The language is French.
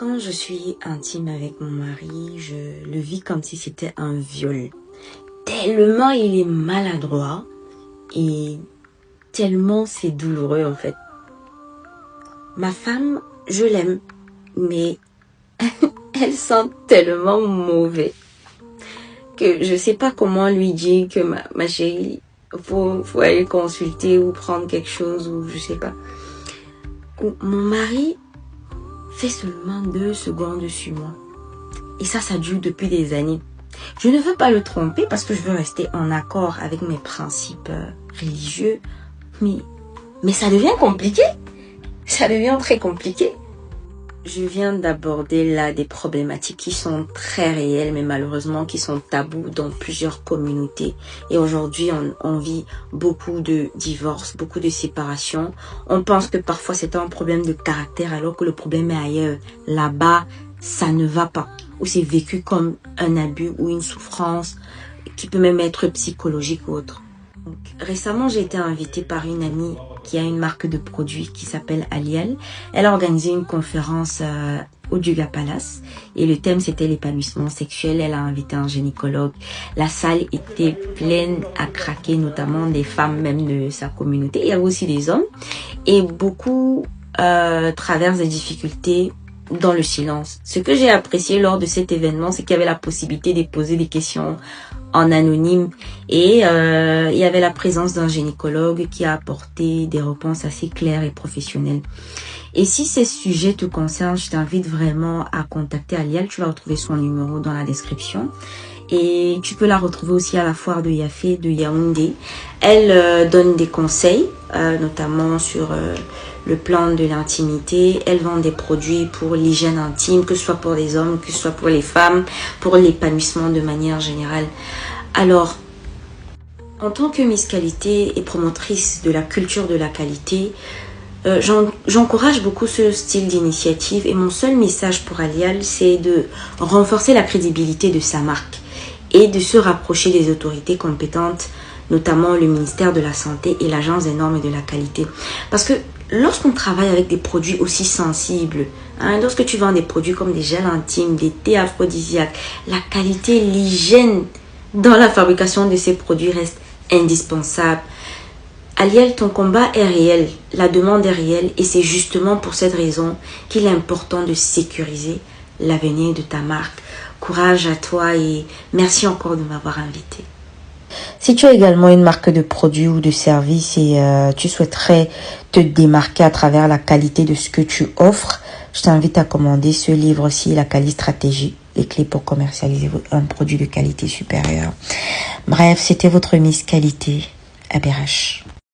Quand je suis intime avec mon mari, je le vis comme si c'était un viol. Tellement il est maladroit et tellement c'est douloureux en fait. Ma femme, je l'aime, mais elle sent tellement mauvais que je sais pas comment lui dire que ma chérie, faut aller consulter ou prendre quelque chose ou je sais pas. Mon mari fait seulement 2 secondes sur moi. Et ça dure depuis des années. Je ne veux pas le tromper parce que je veux rester en accord avec mes principes religieux. Mais ça devient compliqué. Ça devient très compliqué. Je viens d'aborder là des problématiques qui sont très réelles, mais malheureusement qui sont tabous dans plusieurs communautés. Et aujourd'hui, on vit beaucoup de divorces, beaucoup de séparations. On pense que parfois c'est un problème de caractère alors que le problème est ailleurs. Là-bas, ça ne va pas. Ou c'est vécu comme un abus ou une souffrance qui peut même être psychologique ou autre. Donc, récemment, j'ai été invitée par une amie qui a une marque de produits qui s'appelle Aliel. Elle a organisé une conférence au Duga Palace et le thème c'était l'épanouissement sexuel. Elle a invité un gynécologue. La salle était pleine à craquer, notamment des femmes même de sa communauté. Il y avait aussi des hommes et beaucoup traversent des difficultés dans le silence. Ce que j'ai apprécié lors de cet événement, c'est qu'il y avait la possibilité de poser des questions en anonyme et il y avait la présence d'un gynécologue qui a apporté des réponses assez claires et professionnelles. Et si ces sujets te concernent, je t'invite vraiment à contacter Aliel. Tu vas retrouver son numéro dans la description. Et tu peux la retrouver aussi à la foire de Yafé de Yaoundé. Elle donne des conseils, notamment sur le plan de l'intimité. Elle vend des produits pour l'hygiène intime, que ce soit pour les hommes, que ce soit pour les femmes, pour l'épanouissement de manière générale. Alors, en tant que Miss Qualité et promotrice de la culture de la qualité, j'encourage beaucoup ce style d'initiative et mon seul message pour Aliel, c'est de renforcer la crédibilité de sa marque et de se rapprocher des autorités compétentes, notamment le ministère de la Santé et l'Agence des normes et de la qualité. Parce que lorsqu'on travaille avec des produits aussi sensibles, lorsque tu vends des produits comme des gels intimes, des thés aphrodisiaques, la qualité, l'hygiène dans la fabrication de ces produits reste indispensable. Aliel, ton combat est réel, la demande est réelle et c'est justement pour cette raison qu'il est important de sécuriser l'avenir de ta marque. Courage à toi et merci encore de m'avoir invité. Si tu as également une marque de produit ou de service et tu souhaiterais te démarquer à travers la qualité de ce que tu offres, je t'invite à commander ce livre-ci, La Quali Stratégie, les clés pour commercialiser un produit de qualité supérieure. Bref, c'était votre Miss Qualité, ABRH.